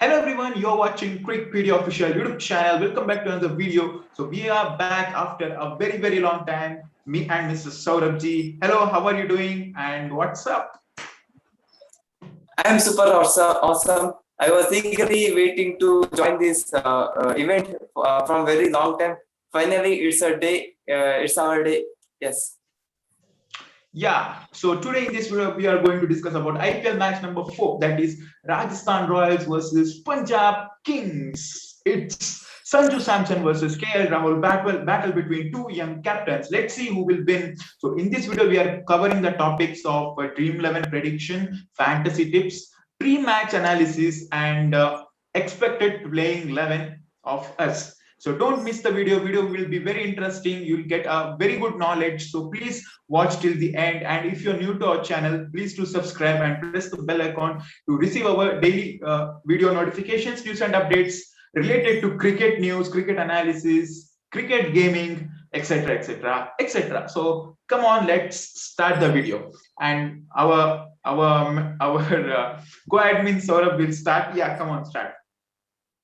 Hello everyone, you're watching Crickpedia official YouTube channel. Welcome back to another video. So we are back after a very long time. Me and Mr. Saurabh ji. Hello, how are you doing? And what's up? I am super awesome. I was eagerly waiting to join this event from very long time. Finally, it's a day. It's our day. Yes. Yeah. So today in this video we are going to discuss about IPL match number 4. That is Rajasthan Royals versus Punjab Kings. It's Sanju Samson versus KL Rahul battle between two young captains. Let's see who will win. So in this video we are covering the topics of Dream 11 prediction, fantasy tips, pre-match analysis, and expected playing 11 of us. So don't miss the video. Video will be very interesting. You'll get a very good knowledge. So please watch till the end. And if you're new to our channel, please do subscribe and press the bell icon to receive our daily video notifications, news and updates related to cricket news, cricket analysis, cricket gaming, etc., etc., etc. So come on, let's start the video. And our co-admin Saurabh will start. Yeah, come on, start.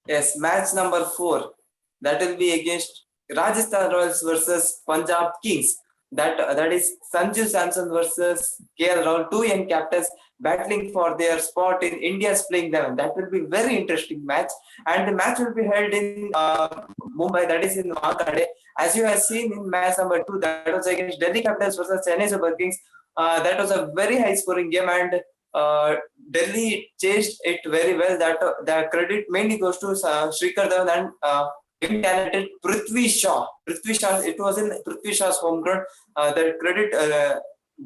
Yes, match number 4. That will be against Rajasthan Royals versus Punjab Kings. That is Sanju Samson versus KL Rahul, two young captains battling for their spot in India's playing 11. That will be very interesting match, and the match will be held in Mumbai. That is in Wankhede. As you have seen in match number 2, that was against Delhi Capitals versus Chennai Super Kings. That was a very high scoring game, and Delhi chased it very well. That the credit mainly goes to Srikhar Dhawan and young talented Prithvi Shaw. It was in Prithvi Shaw's home ground. The credit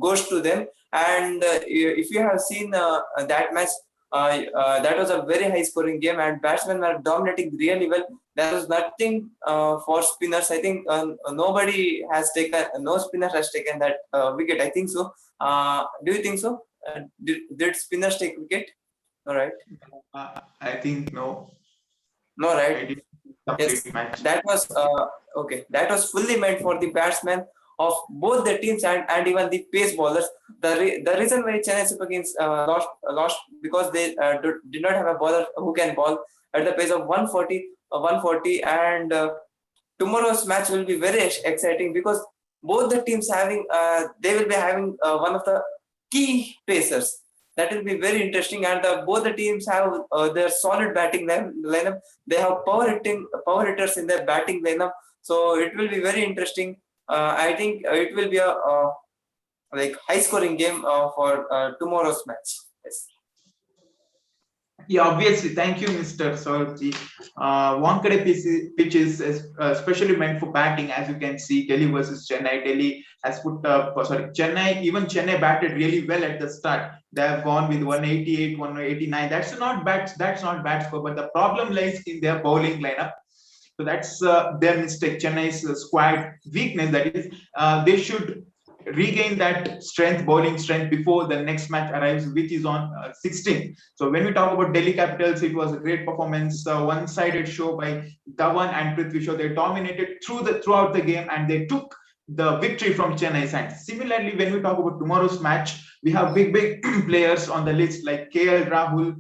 goes to them. And if you have seen that match, that was a very high scoring game, and batsmen were dominating really well. There was nothing for spinners. I think no spinner has taken that wicket. I think so. Do you think so? Did spinners take wicket? All right. I think no. No, right? Yes, that was okay. That was fully meant for the batsmen of both the teams and even the pace bowlers. The reason why Chennai Super Kings lost because they did not have a bowler who can bowl at the pace of 140, and tomorrow's match will be very exciting because both the teams they will be having one of the key pacers. That will be very interesting, and both the teams have their solid batting lineup. They have power hitters in their batting lineup, so it will be very interesting. I think it will be a like high scoring game for tomorrow's match. Yes. Yeah, obviously. Thank you, Mr. Saurabh. Wankhede pitch is especially meant for batting. As you can see, Delhi versus Chennai. Delhi has put up, Chennai batted really well at the start. They have gone with 188, 189. That's not bad score, but the problem lies in their bowling lineup. So that's their mistake. Chennai's squad weakness. That is, they should regain that bowling strength before the next match arrives, which is on 16th. So when we talk about Delhi Capitals, it was a great performance, one-sided show by Dhawan and Prithvi Shaw. They dominated throughout the game, and they took the victory from Chennai's hand. Similarly, when we talk about tomorrow's match, we have big players on the list like KL Rahul.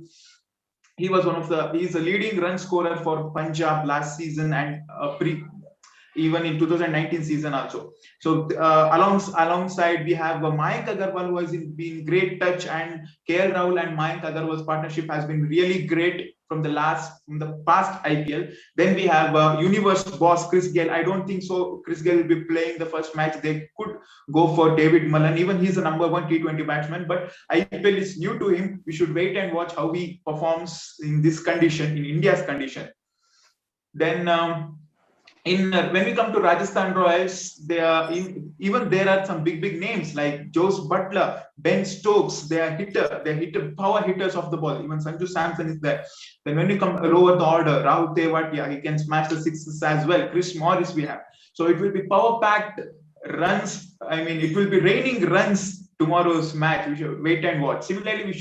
He's a leading run scorer for Punjab last season and even in 2019 season also. So alongside we have Mayank Agarwal, who has been great touch, and KL Rahul and Mayank Agarwal's partnership has been really great from the past IPL. Then we have universe boss Chris Gayle. I don't think so Chris Gayle will be playing the first match. They could go for David Mullen. Even he's a number 1 T20 batsman, but IPL is new to him. We should wait and watch how he performs in this condition, in India's condition. Then when we come to Rajasthan Royals, there are some big names like Jos Butler, Ben Stokes. They are power hitters of the ball. Even Sanju Samson is there. Then when we come lower the order, Rahul Tewatia, he can smash the sixes as well. Chris Morris we have. So it will be power packed runs. I mean, it will be raining runs tomorrow's match. We should wait and watch. Similarly, we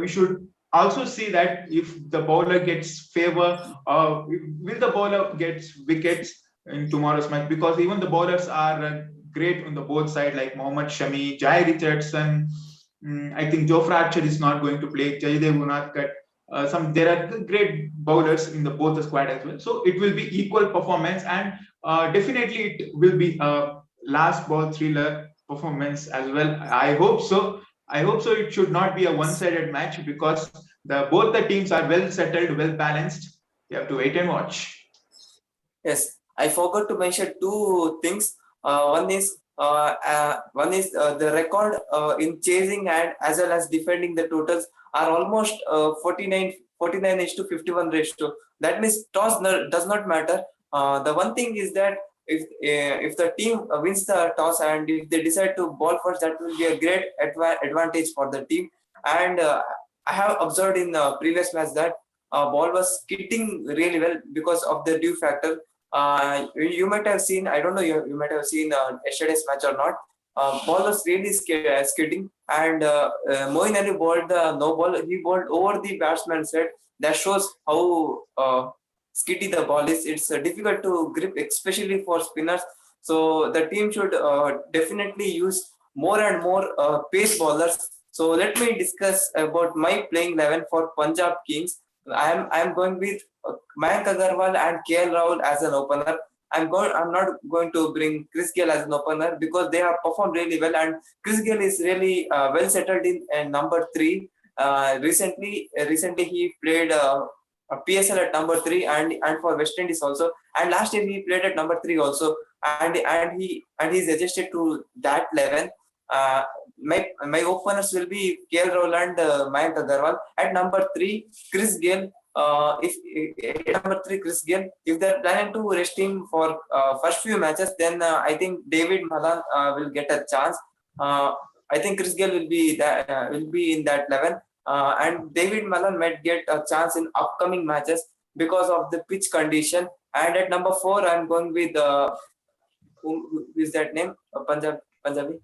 should also see that if the bowler gets favor, will the bowler gets wickets in tomorrow's match, because even the bowlers are great on the both side, like Mohammad Shami, Jai Richardson. I think Jofra Archer is not going to play. Jaydev Unadkat. there are great bowlers in the both the squad as well. So it will be equal performance, and definitely it will be a last ball thriller performance as well. I hope so. I hope so. It should not be a one-sided match, because both the teams are well settled, well balanced. You have to wait and watch. Yes, I forgot to mention two things. One is the record in chasing and as well as defending the totals are almost 49 is to 51 ratio. That means does not matter. The one thing is that if the team wins the toss and if they decide to ball first, that will be a great advantage for the team. And I have observed in the previous match that ball was hitting really well because of the dew factor. You might have seen, I don't know, you might have seen yesterday's match or not. Ball was really skidding, and Moeen Ali bowled the no ball. He bowled over the batsman's head. That shows how skiddy the ball is. It's difficult to grip, especially for spinners. So the team should definitely use more and more pace bowlers. So let me discuss about my playing 11 for Punjab Kings. I'm going with Mayank Agarwal and KL Rahul as an opener. I'm not going to bring Chris Gayle as an opener because they have performed really well, and Chris Gayle is really well settled in number 3. Recently he played a PSL at number 3 and for West Indies also, and last year he played at number 3 also, and he's adjusted to that 11. Uh, my openers will be KL Rahul and Mayank Agarwal. At number 3, Chris Gayle. If number 3 Chris Gayle, if they're planning to rest him for first few matches, then I think David Malan will get a chance. I think Chris Gayle will be in that 11, and David Malan might get a chance in upcoming matches because of the pitch condition. And at number 4, I'm going with who is that name? Punjabi.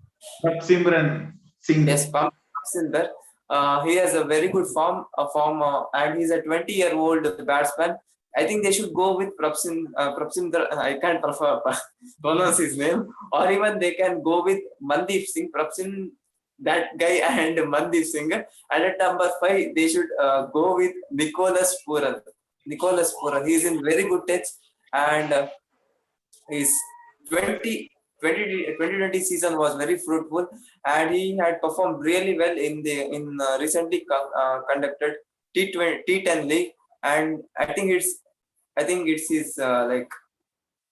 Simran Singh. Yes, Sinder. He has a very good form, and he's a 20-year-old batsman. I think they should go with Prabhsinder. I can't pronounce his name, or even they can go with Mandeep Singh, Prabhsin, that guy, and Mandeep Singh. And at number 5, they should go with Nicholas Puran. Nicholas Puran. He's in very good touch, and his 2020 season was very fruitful, and he had performed really well in recently conducted T10 league, and I think it's his like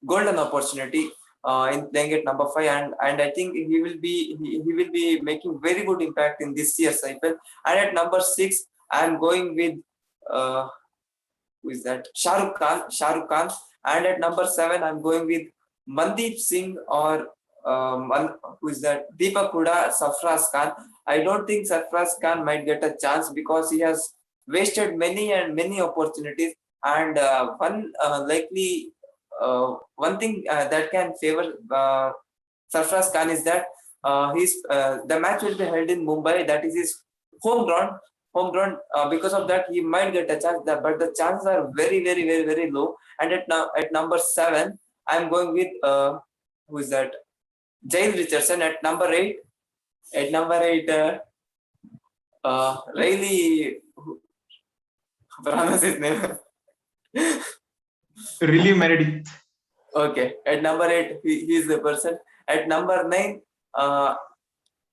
golden opportunity in playing at number 5, and I think he will be making very good impact in this year's IPL. And at number 6, I'm going with who is that? Shah Rukh Khan, and at number 7, I'm going with Mandeep Singh or who is that? Deepak Huda, Sarfraz Khan. I don't think Sarfraz Khan might get a chance because he has wasted many opportunities. And one thing that can favor Sarfraz Khan is that the match will be held in Mumbai. That is his home ground. Because of that, he might get a chance. But the chances are very low. And at number 7, I'm going with who is that? Jail Richardson. At number 8, Riley. Pronounce his name. Really Meredith. Okay. At number 8, he is the person. At number 9,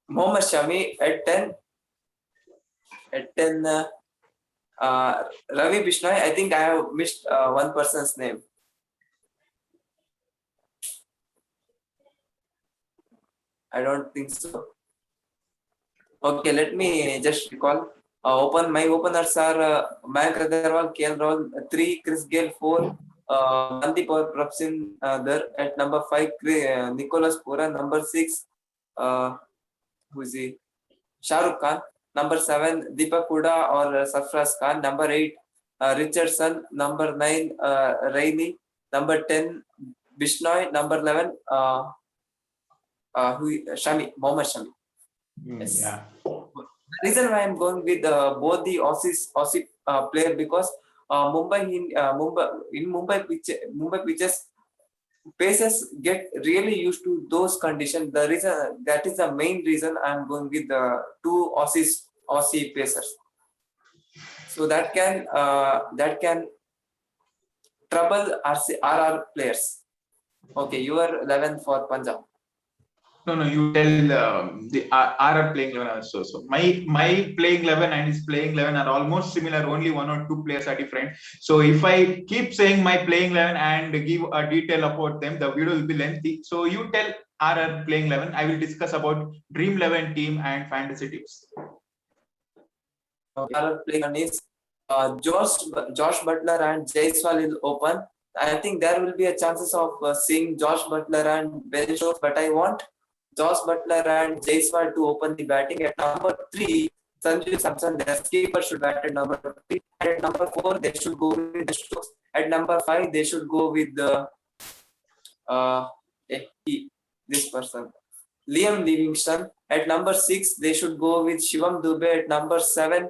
Mohammad Shami. At 10, Ravi Bishnoi. I think I have missed one person's name. I don't think so. Okay, let me just recall. My openers are Mayank Agarwal, KL Rahul, 3 Chris Gayle, 4 Mandeep or Prabhsin there. At number 5, Nicholas Puran. Number 6, who is he? Shah Rukh Khan. Number 7, Deepak Huda or Sarfraz Khan. Number 8, Richardson. Number 9, Rainey. Number 10, Bishnoi. Number 11, Mohammad Shami. Yes. Yeah. The reason why I'm going with both the Aussie player because Mumbai pitches, pacers get really used to those conditions. That is the main reason I'm going with the two Aussie pacers. So that can trouble RR players. Okay, you are 11 for Punjab. No, no, you tell the RR playing 11 also. So my playing 11 and his playing 11 are almost similar. Only one or two players are different. So if I keep saying my playing 11 and give a detail about them, the video will be lengthy. So you tell RR playing 11. I will discuss about Dream 11 team and fantasy tips. RR playing 11 is Josh Butler and Jaiswal will open. I think there will be a chances of seeing Josh Butler and Ben Stokes, but I want Josh Butler and Jaiswal to open the batting. At number 3, Sanju Samson, their keeper, should bat at number 3. And at number 4, they should go with Ben Stokes. At number 5, they should go with this person, Liam Livingston. At number 6, they should go with Shivam Dubey. At number 7,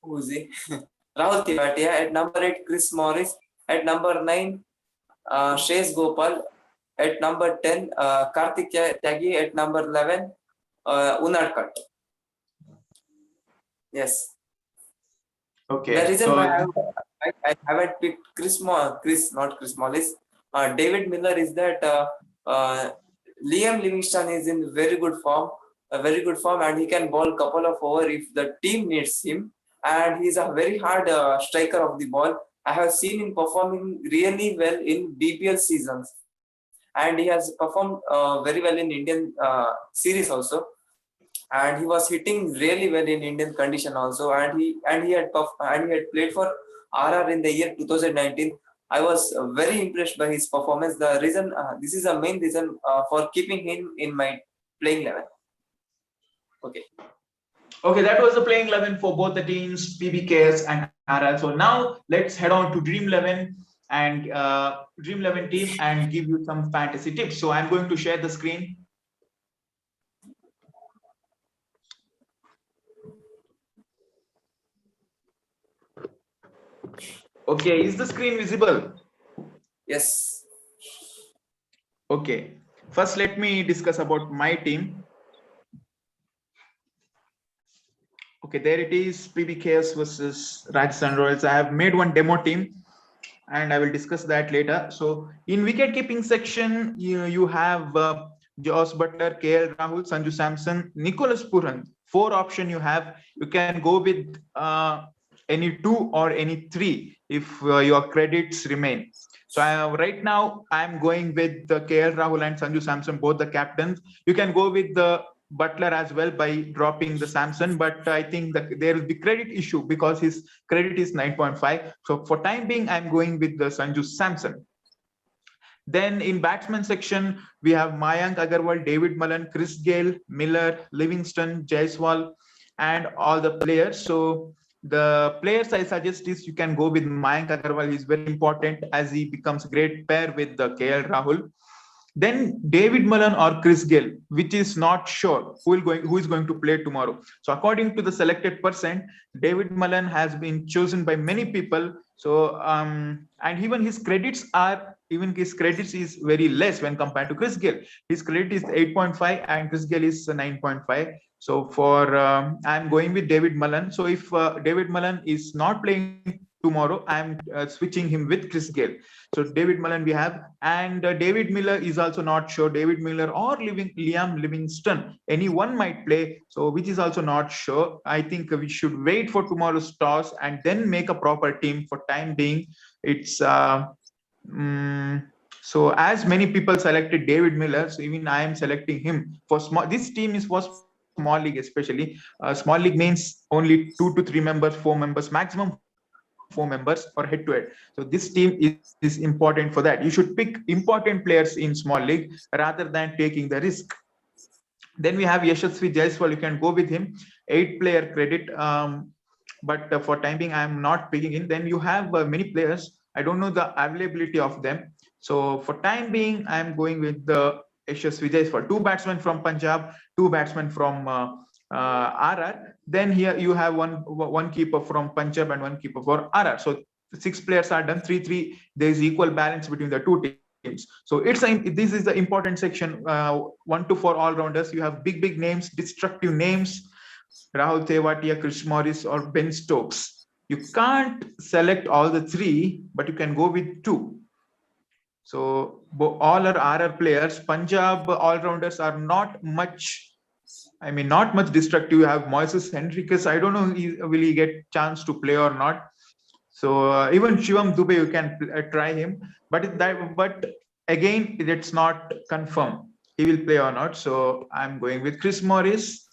who is he? Rahul Tewatia. At number 8, Chris Morris. At number 9, Shreyas Gopal. At number 10, Karthik Tyagi. At number 11, Unadkat. Yes. Okay. The reason so, why I haven't picked David Miller is that Liam Livingston is in very good form, and he can bowl couple of over if the team needs him. And he's a very hard striker of the ball. I have seen him performing really well in BPL seasons, and he has performed very well in Indian series also. And he was hitting really well in Indian condition also. And he had played for RR in the year 2019. I was very impressed by his performance. The reason this is a main reason for keeping him in my playing 11. Okay. Okay, that was the playing 11 for both the teams, PBKS and RR. So now let's head on to Dream 11 and Dream 11 team and give you some fantasy tips. So I'm going to share the screen. Okay, is the screen visible? Yes. Okay, first let me discuss about my team. Okay, there it is, PBKS versus Rajasthan Royals. I have made one demo team and I will discuss that later. So in wicket keeping section, you have Josh Butler, KL Rahul, Sanju Samson, Nicholas Purhan. 4 option you have. You can go with any 2 or any 3 if your credits remain. So right now I'm going with the KL Rahul and Sanju Samson, both the captains. You can go with the Butler as well by dropping the Samson, but I think that there will be credit issue because his credit is 9.5. So for time being, I'm going with the Sanju Samson. Then in batsman section, we have Mayank Agarwal, David Mullen, Chris Gale, Miller, Livingston, Jaiswal, and all the players. So the players I suggest is you can go with Mayank Agarwal. He's very important as he becomes a great pair with the KL Rahul. Then David Mullen or Chris Gale, which is not sure who is going to play tomorrow. So according to the selected percent, David Mullen has been chosen by many people. So and even his credits is very less when compared to Chris Gale. His credit is 8.5 and Chris Gale is 9.5. So for I'm going with David Mullen. So if David Mullen is not playing tomorrow, I'm switching him with Chris Gale. So David Mullen we have, and David Miller is also not sure. David Miller or Liam Livingston, anyone might play. So which is also not sure. I think we should wait for tomorrow's toss and then make a proper team. For time being, it's so as many people selected David Miller, so even I am selecting him for small. This team is for small league, especially small league means only 2 to 3 members, 4 members maximum. 4 members or head to head. So this team is important for that. You should pick important players in small league rather than taking the risk. Then we have Yashasvi Jaiswal. You can go with him, 8-player credit. But for time being, I am not picking him. Then you have many players. I don't know the availability of them. So for time being, I am going with the Yashasvi Jaiswal. 2 batsmen from Punjab, 2 batsmen from RR. Then here you have one keeper from Punjab and 1 keeper for RR. So 6 players are done, 3-3. There is equal balance between the 2 teams. So this is the important section. 1 to 4 all rounders. You have big names, destructive names. Rahul Tewatia, Chris Morris, or Ben Stokes. You can't select all the three, but you can go with two. So all are RR players. Punjab all-rounders are not much. I mean, not much destructive. You have Moises Henriquez. I don't know will he get chance to play or not. So even Shivam Dubey, you can try him. But again, it's not confirmed he will play or not. So I'm going with Chris Morris.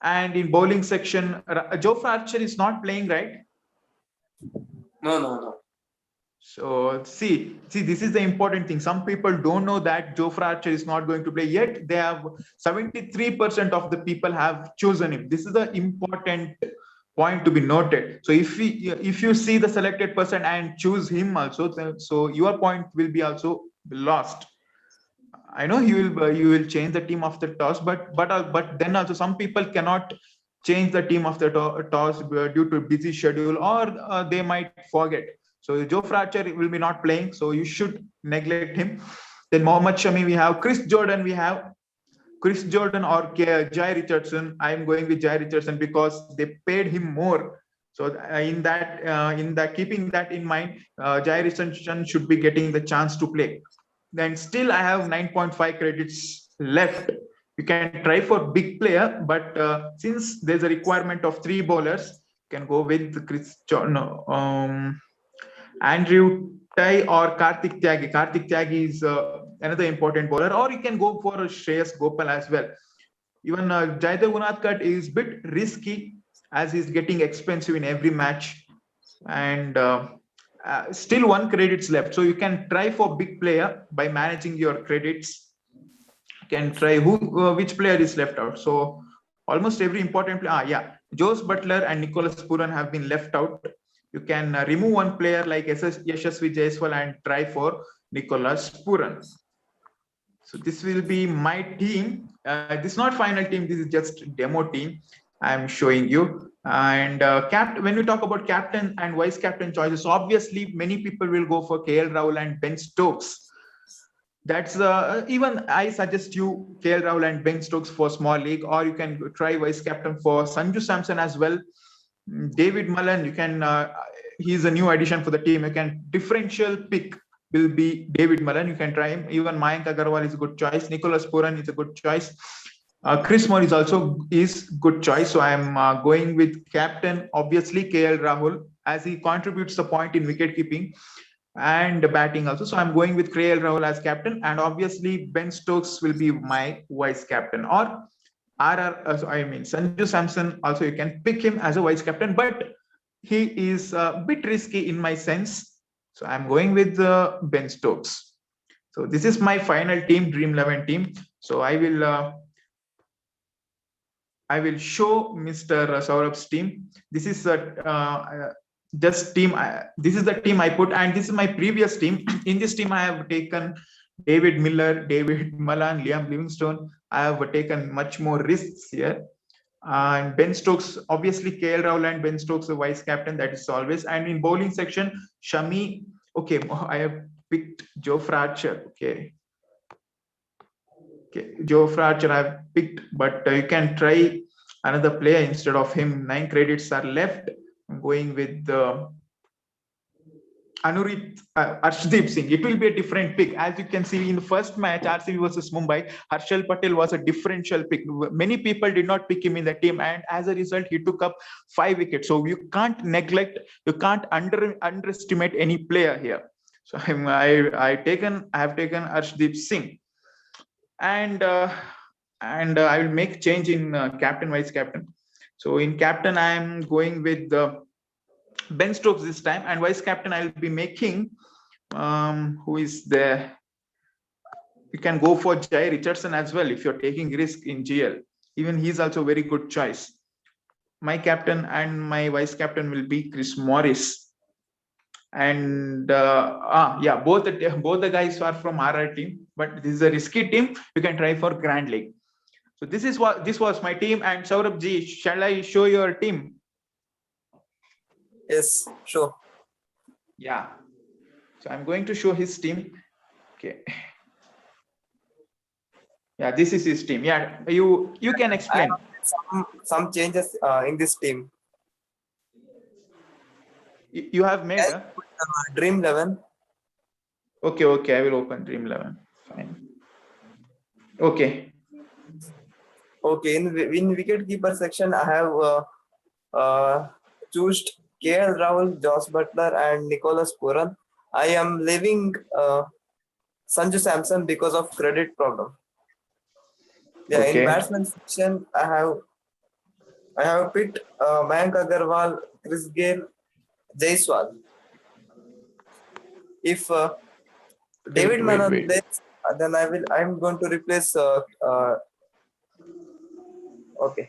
And in bowling section, Jofra Archer is not playing, right? No. So see, this is the important thing. Some people don't know that Jofra Archer is not going to play yet. They have 73% of the people have chosen him. This is the important point to be noted. So if you see the selected person and choose him also, so your point will be also lost. I know you will change the team of the toss, but then also some people cannot change the team of the toss due to busy schedule, or they might forget. So Jofra Archer will be not playing, so you should neglect him. Then Mohammad Shami, we have Chris Jordan, or Jai Richardson. I am going with Jai Richardson because they paid him more. So in that keeping that in mind, Jai Richardson should be getting the chance to play. Then still I have 9.5 credits left. You can try for big player, but since there's a requirement of 3 bowlers, you can go with Andrew Tai or Karthik Tyagi. Karthik Tyagi is another important bowler, or you can go for Shreyas Gopal as well. Even Jaydev Unadkat is a bit risky as he's getting expensive in every match, and still 1 credits left. So you can try for big player by managing your credits. You can try which player is left out. So almost every important player. Yeah, Jose Butler and Nicholas Puran have been left out. You can remove 1 player like Yashasvi Jaiswal and try for Nicholas Puran. So this will be my team. This is not final team. This is just demo team I'm showing you. And when we talk about captain and vice captain choices, obviously many people will go for KL Rahul and Ben Stokes. That's even I suggest you KL Rahul and Ben Stokes for small league, or you can try vice captain for Sanju Samson as well. David Mullen, you can he's a new addition for the team. You can differential pick will be David Mullen. You can try him. Even Mayank Agarwal is a good choice. Nicholas Puran is a good choice. Chris Morris also is good choice. So I am going with captain, obviously KL Rahul, as he contributes the point in wicket keeping and batting also. So I'm going with KL Rahul as captain, and obviously Ben Stokes will be my vice captain, or Sanju Samson also you can pick him as a vice captain, but he is a bit risky in my sense. So I'm going with Ben Stokes. So this is my final team, Dream 11 team. So I will show Mr. Saurabh's team. This is this is the team I put, and this is my previous team. In this team, I have taken David Miller, David Malan, Liam Livingstone. I have taken much more risks here. And Ben Stokes, obviously KL Rahul and Ben Stokes, the vice captain, that is always. And in bowling section, Shami. Okay, I have picked Jofra Archer. Okay, Jofra Archer I have picked, but you can try another player instead of him. 9 credits are left. I'm going with Arshdeep Singh. It will be a different pick. As you can see in the first match, RCB versus Mumbai, Harshal Patel was a differential pick. Many people did not pick him in the team, and as a result, he took up 5 wickets. So you can't neglect, you can't underestimate any player here. So I have taken Arshdeep Singh, and I will make change in captain, vice captain. So in captain, I am going with Ben Stokes this time, and vice captain I will be making who is there. You can go for Jai Richardson as well if you're taking risk in GL. Even he's also a very good choice. My captain and my vice captain will be Chris Morris. And both the guys are from RR team, but this is a risky team. You can try for Grand League. So this was my team. And Saurabh ji, shall I show your team? Yes, sure. Yeah. So I'm going to show his team. Okay. Yeah, this is his team. Yeah, you can explain. some changes in this team. You have made a. Dream 11. Okay, okay. I will open Dream 11. Fine. Okay. Okay, in wicket keeper section, I have chosen KL Rahul, Josh Butler, and Nicholas Puran. I am leaving Sanju Samson because of credit problem. Yeah, in Okay. batsman section, I have picked Mayank Agarwal, Chris Gale, Jaiswal. If David Wait, Manan wait. plays, then I'm going to replace. Okay,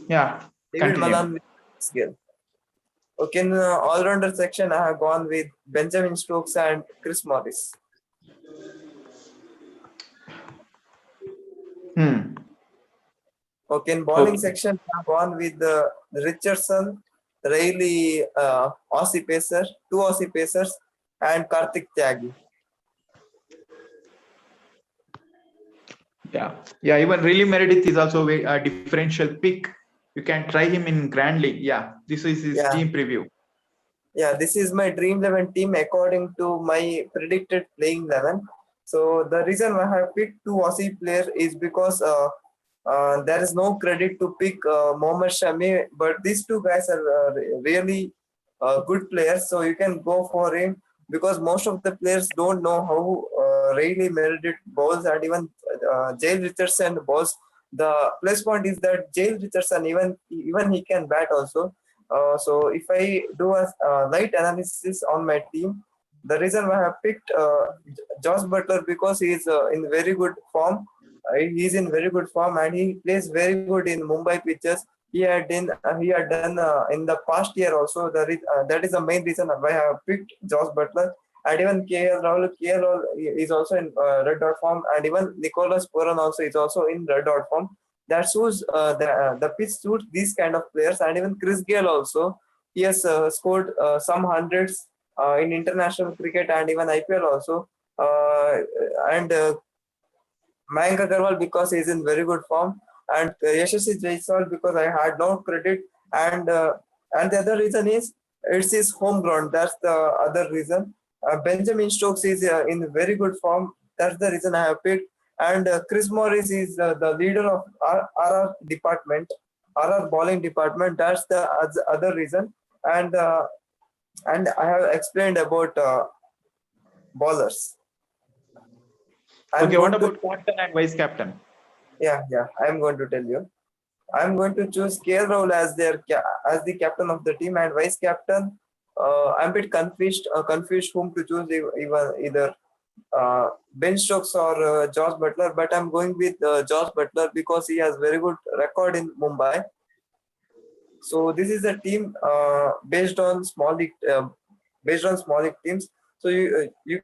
Yeah. David Continue. Manan with Chris Gale. Okay, in all-rounder section, I have gone with Benjamin Stokes and Chris Morris. Hmm. Okay, in bowling Okay. section, I have gone with Richardson, Riley, Aussie pacer, two Aussie pacers, and Karthik Tyagi. Yeah. Yeah. Even really Meredith is also a differential pick. You can try him in Grand League. Yeah. This is his Yeah. team preview. Yeah, this is my Dream 11 team according to my predicted playing 11. So the reason why I have picked two Aussie players is because there is no credit to pick Mohammad Shami, but these two guys are really good players. So you can go for him because most of the players don't know how Riley Meredith bowls and even Jale Richardson bowls. The plus point is that Jale Richardson even he can bat also. So if I do a light analysis on my team, the reason why I have picked Josh Butler because he is in very good form. He's in very good form and he plays very good in Mumbai pitches. He had done in the past year also. That is the main reason why I have picked Josh Butler. And even KL Rahul is also in red dot form, and even Nicholas Puran also is also in red dot form. That suits the pitch suits these kind of players, and even Chris Gale also he has scored some hundreds in international cricket and even IPL also. And Mayank Agarwal because he is in very good form, and Yashasvi Jaiswal because I had no credit, and the other reason is it's his home ground. That's the other reason. Benjamin Stokes is in very good form. That's the reason I have picked. And Chris Morris is the leader of RR department, RR bowling department. That's the other reason. And I have explained about bowlers. Okay. What about captain and vice captain? Yeah, I'm going to tell you. I'm going to choose KL Rahul as as the captain of the team and vice captain. I'm a bit confused whom to choose, even either Ben Stokes or Josh Butler. But I'm going with Josh Butler because he has very good record in Mumbai. So this is a team based on small league teams. So you